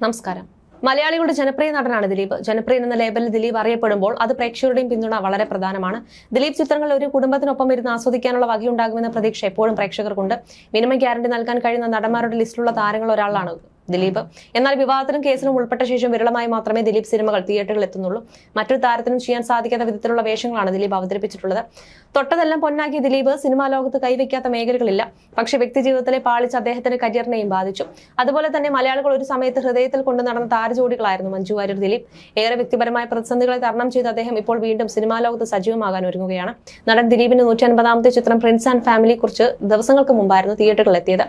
നമസ്കാരം. മലയാളികളുടെ ജനപ്രിയ നടനാണ് ദിലീപ്. ജനപ്രിയൻ എന്ന ലേബലിൽ ദിലീപ് അറിയപ്പെടുമ്പോൾ അത് പ്രേക്ഷകരുടെയും പിന്തുണ വളരെ പ്രധാനമാണ്. ദിലീപ് ചിത്രങ്ങൾ ഒരു കുടുംബത്തിനൊപ്പം ഇരുന്ന് ആസ്വദിക്കാനുള്ള വകയുണ്ടാകുമെന്ന പ്രതീക്ഷ എപ്പോഴും പ്രേക്ഷകർക്കുണ്ട്. മിനിമം ഗ്യാരണ്ടി നൽകാൻ കഴിയുന്ന നടന്മാരുടെ ലിസ്റ്റിലുള്ള താരങ്ങൾ ഒരാളാണ് ദിലീപ്. എന്നാൽ വിവാദത്തിലും കേസിലും ഉൾപ്പെട്ട ശേഷം വിരളമായി മാത്രമേ ദിലീപ് സിനിമകൾ തിയേറ്ററിൽ എത്തുന്നുള്ളൂ. മറ്റൊരു താരത്തിനും ചെയ്യാൻ സാധിക്കാത്ത വിധത്തിലുള്ള വേഷങ്ങളാണ് ദിലീപ് അവതരിപ്പിച്ചിട്ടുള്ളത്. തൊട്ടതെല്ലാം പൊന്നാക്കിയ ദിലീപ് സിനിമാ ലോകത്ത് കൈവയ്ക്കാത്ത മേഖലകളില്ല. പക്ഷെ വ്യക്തിജീവിതത്തിലെ പാളിച്ച് അദ്ദേഹത്തിന്റെ കരിയറിനെയും ബാധിച്ചു. അതുപോലെ തന്നെ മലയാളികൾ ഒരു സമയത്ത് ഹൃദയത്തിൽ കൊണ്ടു നടന്ന താരജോഡികളായിരുന്നു മഞ്ജു വാര്യർ, ദിലീപ്. ഏറെ വ്യക്തിപരമായ പ്രതിസന്ധികളെ തരണം ചെയ്ത് അദ്ദേഹം ഇപ്പോൾ വീണ്ടും സിനിമാ ലോകത്ത് സജീവമാകാൻ ഒരുങ്ങുകയാണ്. നടൻ ദിലീപിന്റെ 150ാമത്തെ ചിത്രം പ്രിൻസ് ആൻഡ് ഫാമിലി കുറിച്ച് ദിവസങ്ങൾക്ക് മുമ്പായിരുന്നു തിയേറ്ററുകളിൽ എത്തിയത്.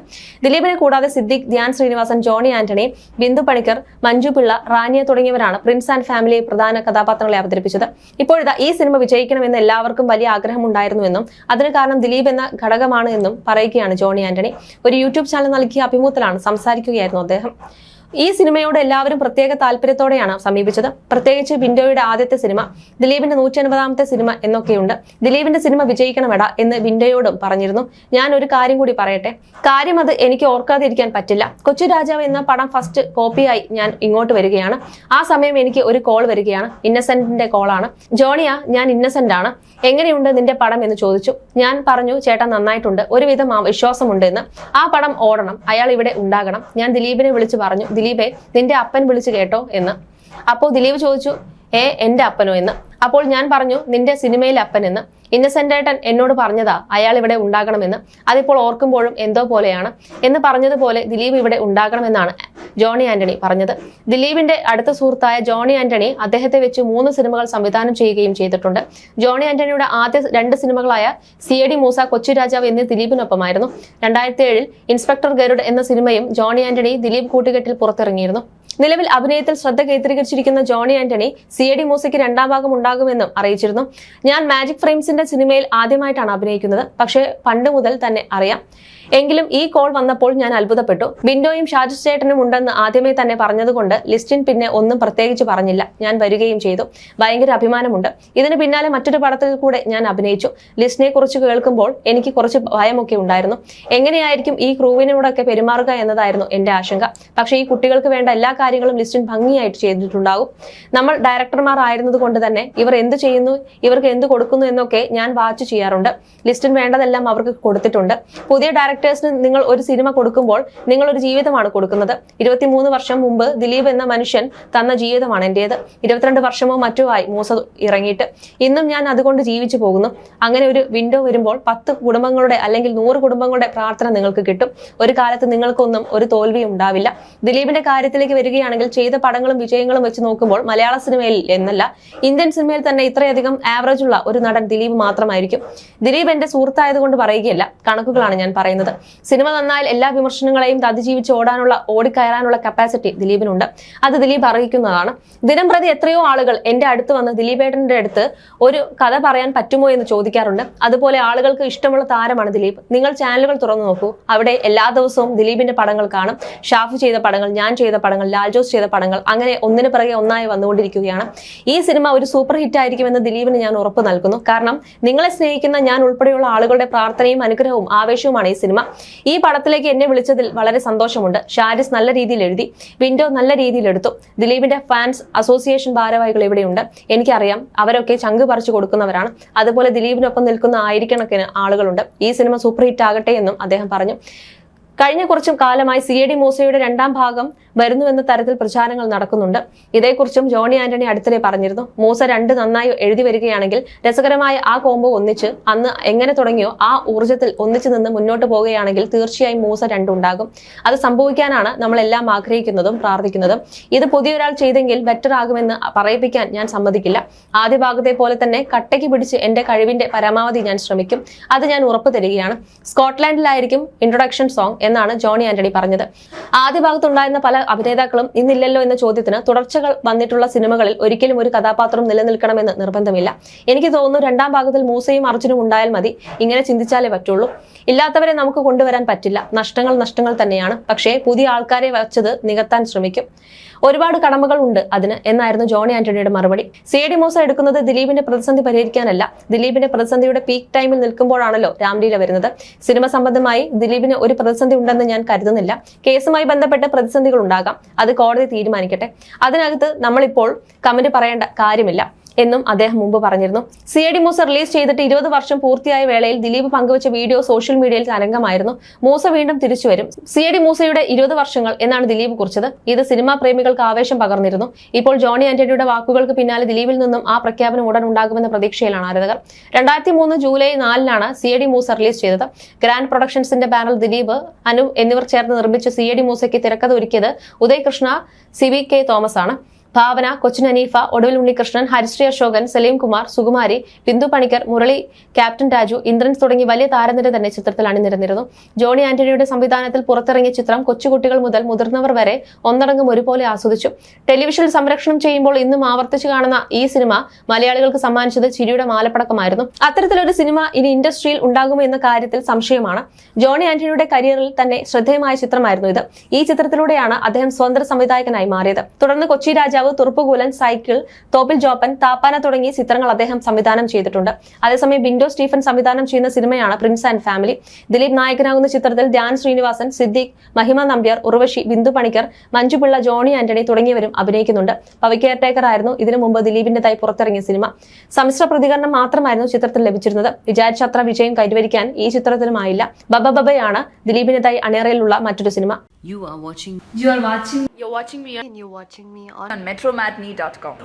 ദിലീപിനെ കൂടാതെ സിദ്ദിഖ്, ധ്യാൻ ശ്രീനിവാസൻ, ജോണി ആന്റണി, ബിന്ദു പണിക്കർ, മഞ്ജു പിള്ള, റാനിയ തുടങ്ങിയവരാണ് പ്രിൻസ് ആൻഡ് ഫാമിലിയെ പ്രധാന കഥാപാത്രങ്ങളെ അവതരിപ്പിച്ചത്. ഇപ്പോഴിതാ ഈ സിനിമ വിജയിക്കണമെന്ന് എല്ലാവർക്കും വലിയ ആഗ്രഹമുണ്ടായിരുന്നുവെന്നും അതിന് കാരണം ദിലീപ് എന്ന ഘടകമാണ് എന്നും പറയുകയാണ് ജോണി ആന്റണി. ഒരു യൂട്യൂബ് ചാനൽ നൽകിയ അഭിമുഖത്തിലാണ് സംസാരിക്കുകയായിരുന്നു അദ്ദേഹം. ഈ സിനിമയോട് എല്ലാവരും പ്രത്യേക താല്പര്യത്തോടെയാണ് സമീപിച്ചത്. പ്രത്യേകിച്ച് ബിൻഡോയുടെ ആദ്യത്തെ സിനിമ, ദിലീപിന്റെ 150ാമത്തെ സിനിമ എന്നൊക്കെയുണ്ട്. ദിലീപിന്റെ സിനിമ വിജയിക്കണമെടാ എന്ന് ബിൻഡോയോടും പറഞ്ഞിരുന്നു. ഞാൻ ഒരു കാര്യം കൂടി പറയട്ടെ, കാര്യം അത് എനിക്ക് ഓർക്കാതിരിക്കാൻ പറ്റില്ല. കൊച്ചു രാജാവ് എന്ന പടം ഫസ്റ്റ് കോപ്പിയായി ഞാൻ ഇങ്ങോട്ട് വരികയാണ്. ആ സമയം എനിക്ക് ഒരു കോൾ വരികയാണ്. ഇന്നസെന്റിന്റെ കോളാണ്. ജോണിയ, ഞാൻ ഇന്നസെന്റ് ആണ്, എങ്ങനെയുണ്ട് നിന്റെ പടം എന്ന് ചോദിച്ചു. ഞാൻ പറഞ്ഞു, ചേട്ടാ നന്നായിട്ടുണ്ട്, ഒരുവിധം വിശ്വാസമുണ്ട് എന്ന്. ആ പടം ഓടണം, അയാൾ ഇവിടെ ഉണ്ടാകണം. ഞാൻ ദിലീപിനെ വിളിച്ചു പറഞ്ഞു, ദിലീപേ നിന്റെ അപ്പൻ വിളിച്ചു കേട്ടോ എന്ന്. അപ്പോൾ ദിലീപ് ചോദിച്ചു, എന്റെ അപ്പനോ എന്ന്. അപ്പോൾ ഞാൻ പറഞ്ഞു, നിന്റെ സിനിമയിലെ അപ്പൻ എന്ന്. ഇന്നസെന്റേട്ടൻ എന്നോട് പറഞ്ഞതാ അയാൾ ഇവിടെ ഉണ്ടാകണമെന്ന്. അതിപ്പോൾ ഓർക്കുമ്പോഴും എന്തോ പോലെയാണ് എന്ന് പറഞ്ഞതുപോലെ ദിലീപ് ഇവിടെ ഉണ്ടാകണമെന്നാണ് ജോണി ആന്റണി പറഞ്ഞത്. ദിലീപിന്റെ അടുത്ത സുഹൃത്തായ ജോണി ആന്റണി അദ്ദേഹത്തെ വെച്ച് 3 സിനിമകൾ സംവിധാനം ചെയ്യുകയും ചെയ്തിട്ടുണ്ട്. ജോണി ആന്റണിയുടെ ആദ്യ 2 സിനിമകളായ CID മൂസ, കൊച്ചു രാജാവ് എന്നീ ദിലീപിനൊപ്പമായിരുന്നു. 2007 ഇൻസ്പെക്ടർ ഗരുഡ് എന്ന സിനിമയും ജോണി ആന്റണി ദിലീപ് കൂട്ടുകെട്ടിൽ പുറത്തിറങ്ങിയിരുന്നു. നിലവിൽ അഭിനയത്തിൽ ശ്രദ്ധ കേന്ദ്രീകരിച്ചിരിക്കുന്ന ജോണി ആന്റണി CID മൂസയ്ക്ക് 2ാം ഭാഗം ഉണ്ടാകുമെന്നും അറിയിച്ചിരുന്നു. ഞാൻ മാജിക് ഫ്രെയിംസിന്റെ സിനിമയിൽ ആദ്യമായിട്ടാണ് അഭിനയിക്കുന്നത്, പക്ഷേ പണ്ട് മുതൽ തന്നെ അറിയാം. എങ്കിലും ഈ കോൾ വന്നപ്പോൾ ഞാൻ അത്ഭുതപ്പെട്ടു. ബിൻഡോയും ഷാജു ചേട്ടനും ഉണ്ടെന്ന് ആദ്യമേ തന്നെ പറഞ്ഞതുകൊണ്ട് ലിസ്റ്റിൻ പിന്നെ ഒന്നും പ്രത്യേകിച്ച് പറഞ്ഞില്ല. ഞാൻ വരികയും ചെയ്തു. ഭയങ്കര അഭിമാനമുണ്ട്. ഇതിന് പിന്നാലെ മറ്റൊരു പടത്തിൽ കൂടെ ഞാൻ അഭിനയിച്ചു. ലിസ്റ്റിനെ കുറിച്ച് കേൾക്കുമ്പോൾ എനിക്ക് കുറച്ച് ഭയമൊക്കെ ഉണ്ടായിരുന്നു. എങ്ങനെയായിരിക്കും ഈ ക്രൂവിനോടൊക്കെ പെരുമാറുക എന്നതായിരുന്നു എന്റെ ആശങ്ക. പക്ഷേ ഈ കുട്ടികൾക്ക് വേണ്ട എല്ലാ കാര്യങ്ങളും ലിസ്റ്റിൻ ഭംഗിയായിട്ട് ചെയ്തിട്ടുണ്ടാകും. നമ്മൾ ഡയറക്ടർമാർ ആയിരുന്നത് കൊണ്ട് തന്നെ ഇവർ എന്ത് ചെയ്യുന്നു, ഇവർക്ക് എന്ത് കൊടുക്കുന്നു എന്നൊക്കെ ഞാൻ വാച്ച് ചെയ്യാറുണ്ട്. ലിസ്റ്റിൻ വേണ്ടതെല്ലാം അവർക്ക് കൊടുത്തിട്ടുണ്ട്. പുതിയ ഡയറക്ടേഴ്സിന് നിങ്ങൾ ഒരു സിനിമ കൊടുക്കുമ്പോൾ നിങ്ങൾ ഒരു ജീവിതമാണ് കൊടുക്കുന്നത്. 23 വർഷം മുമ്പ് ദിലീപ് എന്ന മനുഷ്യൻ തന്ന ജീവിതമാണ് എന്റേത്. 22 വർഷമോ മറ്റോ ആയി മൂസ ഇറങ്ങിയിട്ട്. ഇന്നും ഞാൻ അതുകൊണ്ട് ജീവിച്ചു പോകുന്നു. അങ്ങനെ ഒരു വിൻഡോ വരുമ്പോൾ 10 കുടുംബങ്ങളുടെ അല്ലെങ്കിൽ 100 കുടുംബങ്ങളുടെ പ്രാർത്ഥന നിങ്ങൾക്ക് കിട്ടും. ഒരു കാലത്ത് നിങ്ങൾക്കൊന്നും ഒരു തോൽവിയും ഉണ്ടാവില്ല. ദിലീപിന്റെ കാര്യത്തിലേക്ക് വരികയാണെങ്കിൽ ചെയ്ത പടങ്ങളും വിജയങ്ങളും വെച്ച് നോക്കുമ്പോൾ മലയാള സിനിമയിൽ എന്നല്ല ഇന്ത്യൻ സിനിമയിൽ തന്നെ ഇത്രയധികം ആവറേജ് ഉള്ള ഒരു നടൻ ദിലീപ് മാത്രമായിരിക്കും. ദിലീപ് എന്റെ സുഹൃത്തായതുകൊണ്ട് പറയുകയല്ല, കണക്കുകളാണ് ഞാൻ പറയുന്നത്. സിനിമ നന്നായാൽ എല്ലാ വിമർശനങ്ങളെയും അതിജീവിച്ച് ഓടിക്കയറാനുള്ള കപ്പാസിറ്റി ദിലീപിനുണ്ട്. അത് ദിലീപ് അറിയിക്കുന്നതാണ്. ദിനം പ്രതി എത്രയോ ആളുകൾ എന്റെ അടുത്ത് വന്ന് ദിലീപേട്ടന്റെ അടുത്ത് ഒരു കഥ പറയാൻ പറ്റുമോ എന്ന് ചോദിക്കാറുണ്ട്. അതുപോലെ ആളുകൾക്ക് ഇഷ്ടമുള്ള താരമാണ് ദിലീപ്. നിങ്ങൾ ചാനലുകൾ തുറന്നു നോക്കൂ, അവിടെ എല്ലാ ദിവസവും ദിലീപിന്റെ പടങ്ങൾ കാണും. ഷാഫു ചെയ്ത പടങ്ങൾ, ഞാൻ ചെയ്ത പടങ്ങൾ, ലാൽ ജോസ് ചെയ്ത പടങ്ങൾ, അങ്ങനെ ഒന്നിനു പിറകെ ഒന്നായി വന്നുകൊണ്ടിരിക്കുകയാണ്. ഈ സിനിമ ഒരു സൂപ്പർ ഹിറ്റ് ആയിരിക്കുമെന്ന് ദിലീപിന് ഞാൻ ഉറപ്പ് നൽകുന്നു. കാരണം നിങ്ങളെ സ്നേഹിക്കുന്ന ഞാൻ ഉൾപ്പെടെയുള്ള ആളുകളുടെ പ്രാർത്ഥനയും അനുഗ്രഹവും ആവേശവുമാണ് ഈ സിനിമ. ഈ പടത്തിലേക്ക് എന്നെ വിളിച്ചതിൽ വളരെ സന്തോഷമുണ്ട്. ഷാരിസ് നല്ല രീതിയിൽ എഴുതി, വിൻഡോ നല്ല രീതിയിൽ എടുത്തു. ദിലീപിന്റെ ഫാൻസ് അസോസിയേഷൻ ഭാരവാഹികൾ ഇവിടെയുണ്ട്. എനിക്കറിയാം, അവരൊക്കെ ചങ്ക് പറിച്ചു കൊടുക്കുന്നവരാണ്. അതുപോലെ ദിലീപിനൊപ്പം നിൽക്കുന്ന ആയിരക്കണക്കിന് ആളുകളുണ്ട്. ഈ സിനിമ സൂപ്പർ ഹിറ്റ് ആകട്ടെ എന്നും അദ്ദേഹം പറഞ്ഞു. കഴിഞ്ഞ കുറച്ചും കാലമായി CID മൂസയുടെ 2ാം ഭാഗം വരുന്നുവെന്ന തരത്തിൽ പ്രചാരങ്ങൾ നടക്കുന്നുണ്ട്. ഇതേക്കുറിച്ചും ജോണി ആന്റണി അടുത്തിടെ പറഞ്ഞിരുന്നു. മൂസ 2 നന്നായി എഴുതി വരികയാണെങ്കിൽ രസകരമായ ആ കോംബോ ഒന്നിച്ച് അന്ന് എങ്ങനെ തുടങ്ങിയോ ആ ഊർജ്ജത്തിൽ ഒന്നിച്ചു നിന്ന് മുന്നോട്ട് പോവുകയാണെങ്കിൽ തീർച്ചയായും മൂസ 2 ഉണ്ടാകും. അത് സംഭവിക്കാനാണ് നമ്മളെല്ലാം ആഗ്രഹിക്കുന്നതും പ്രാർത്ഥിക്കുന്നതും. ഇത് പുതിയൊരാൾ ചെയ്തെങ്കിൽ ബെറ്റർ ആകുമെന്ന് പറയിപ്പിക്കാൻ ഞാൻ സമ്മതിക്കില്ല. ആദ്യ ഭാഗത്തെ പോലെ തന്നെ കട്ടയ്ക്ക് പിടിച്ച് എന്റെ കഴിവിന്റെ പരമാവധി ഞാൻ ശ്രമിക്കും. അത് ഞാൻ ഉറപ്പ് തരികയാണ്. സ്കോട്ട്ലാൻഡിലായിരിക്കും ഇൻട്രൊഡക്ഷൻ സോങ് എന്നാണ് ജോണി ആന്റണി പറഞ്ഞത്. ആദ്യ ഭാഗത്തുണ്ടായിരുന്ന പല അഭിനേതാക്കളും ഇന്നില്ലല്ലോ എന്ന ചോദ്യത്തിന് തുടർച്ചകൾ വന്നിട്ടുള്ള സിനിമകളിൽ ഒരിക്കലും ഒരു കഥാപാത്രം നിലനിൽക്കണമെന്ന് നിർബന്ധമില്ല. എനിക്ക് തോന്നുന്നു 2ാം ഭാഗത്തിൽ മൂസയും അർജുനും ഉണ്ടായാൽ മതി. ഇങ്ങനെ ചിന്തിച്ചാലേ പറ്റുള്ളൂ. ഇല്ലാത്തവരെ നമുക്ക് കൊണ്ടുവരാൻ പറ്റില്ല. നഷ്ടങ്ങൾ തന്നെയാണ്. പക്ഷേ പുതിയ ആൾക്കാരെ വെച്ചത് നികത്താൻ ശ്രമിക്കും. ഒരുപാട് കടമകൾ ഉണ്ട് അതിന് എന്നായിരുന്നു ജോണി ആന്റണിയുടെ മറുപടി. CID മൂസ എടുക്കുന്നത് ദിലീപിന്റെ പ്രതിസന്ധി പരിഹരിക്കാനല്ല. ദിലീപിന്റെ പ്രതിസന്ധിയുടെ പീക്ക് ടൈമിൽ നിൽക്കുമ്പോഴാണല്ലോ രാംലീല വരുന്നത്. സിനിമ സംബന്ധമായി ദിലീപിന് ഒരു പ്രതിസന്ധി ഉണ്ടെന്ന് ഞാൻ കരുതുന്നില്ല. കേസുമായി ബന്ധപ്പെട്ട് പ്രതിസന്ധികൾ ഉണ്ടാകാം, അത് കോടതി തീരുമാനിക്കട്ടെ. അതിനകത്ത് നമ്മളിപ്പോൾ കമന്റ് പറയേണ്ട കാര്യമില്ല എന്നും അദ്ദേഹം മുമ്പ് പറഞ്ഞിരുന്നു. CID മൂസ റിലീസ് ചെയ്തിട്ട് 20 വർഷം പൂർത്തിയായ വേളയിൽ ദിലീപ് പങ്കുവച്ച വീഡിയോ സോഷ്യൽ മീഡിയയിൽ തരംഗമായിരുന്നു. മൂസ വീണ്ടും തിരിച്ചു വരും. CID മൂസയുടെ 20 വർഷങ്ങൾ എന്നാണ് ദിലീപ് കുറിച്ചത്. ഇത് സിനിമാ പ്രേമികൾക്ക് ആവേശം പകർന്നിരുന്നു. ഇപ്പോൾ ജോണി ആന്റണിയുടെ വാക്കുകൾക്ക് പിന്നാലെ ദിലീപിൽ നിന്നും ആ പ്രഖ്യാപനം ഉടൻ ഉണ്ടാകുമെന്ന പ്രതീക്ഷയിലാണ് ആരാധകർ. 2003 ജൂലൈ 4-നാണ് CID മൂസ റിലീസ് ചെയ്തത്. ഗ്രാൻഡ് പ്രൊഡക്ഷൻസിന്റെ ബാനറിൽ ദിലീപ്, അനു എന്നിവർ ചേർന്ന് നിർമ്മിച്ച CID മൂസയ്ക്ക് തിരക്കഥ ഒരുക്കിയത് ഉദയ് കൃഷ്ണ, CVK തോമസ് ആണ്. ഭാവന, കൊച്ചിൻ അനീഫ, ഒടുവിൽ ഉണ്ണികൃഷ്ണൻ, ഹരിശ്രീ അശോകൻ, സലീം കുമാർ, സുകുമാരി, ബിന്ദു പണിക്കർ, മുരളി, ക്യാപ്റ്റൻ രാജു, ഇന്ദ്രൻസ് തുടങ്ങി വലിയ താരനിര തന്നെ ചിത്രത്തിൽ അണിനിരന്നിരുന്നു. ജോണി ആന്റണിയുടെ സംവിധാനത്തിൽ പുറത്തിറങ്ങിയ ചിത്രം കൊച്ചുകുട്ടികൾ മുതൽ മുതിർന്നവർ വരെ ഒന്നടങ്കം ഒരുപോലെ ആസ്വദിച്ചു. ടെലിവിഷനിൽ സംരക്ഷണം ചെയ്യുമ്പോൾ ഇന്നും ആവർത്തിച്ചു കാണുന്ന ഈ സിനിമ മലയാളികൾക്ക് സമ്മാനിച്ചത് ചിരിയുടെ മാലപ്പടക്കമായിരുന്നു. അത്തരത്തിലൊരു സിനിമ ഇനി ഇൻഡസ്ട്രിയിൽ ഉണ്ടാകുമോ എന്ന കാര്യത്തിൽ സംശയമാണ്. ജോണി ആന്റണിയുടെ കരിയറിൽ തന്നെ ശ്രദ്ധേയമായ ചിത്രമായിരുന്നു ഇത്. ഈ ചിത്രത്തിലൂടെയാണ് അദ്ദേഹം സ്വതന്ത്ര സംവിധായകനായി മാറിയത്. തുടർന്ന് കൊച്ചി രാജാവ്, തുറുപ്പുകൂലൻ, സൈക്കിൾ, തോപ്പിൽ ജോപ്പൻ, താപ്പാന തുടങ്ങിയ ചിത്രങ്ങൾ അദ്ദേഹം സംവിധാനം ചെയ്തിട്ടുണ്ട്. അതേസമയം ബിൻഡോ സ്റ്റീഫൻ സംവിധാനം ചെയ്യുന്ന സിനിമയാണ് പ്രിൻസ് ആൻഡ് ഫാമിലി. ദിലീപ് നായകനാകുന്ന ചിത്രത്തിൽ ധ്യാൻ ശ്രീനിവാസൻ, സിദ്ദീഖ്, മഹിമ നമ്പ്യാർ, ഉർവശി, ബിന്ദു പണിക്കർ, മഞ്ജുപിള്ള, ജോണി ആന്റണി തുടങ്ങിയവരും അഭിനയിക്കുന്നുണ്ട്. പവി കെയർടേക്കർ ആയിരുന്നു ഇതിനു മുമ്പ് ദിലീപിന്റേതായി പുറത്തിറങ്ങിയ സിനിമ. സമ്മിശ്ര പ്രതികരണം മാത്രമായിരുന്നു ചിത്രത്തിൽ ലഭിച്ചിരുന്നത്. വിചാരിച്ചത്ര വിജയം കൈവരിക്കാൻ ഈ ചിത്രത്തിലുമായില്ല. ബബയാണ് ദിലീപിന്റേതായി അണിയറയിലുള്ള മറ്റൊരു cinema. You're watching me on metromatney.com.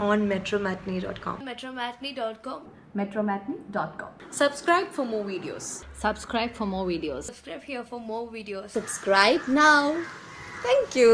metromatney.com. Subscribe for more videos. Subscribe for more videos. Subscribe here for more videos. Subscribe now. Thank you.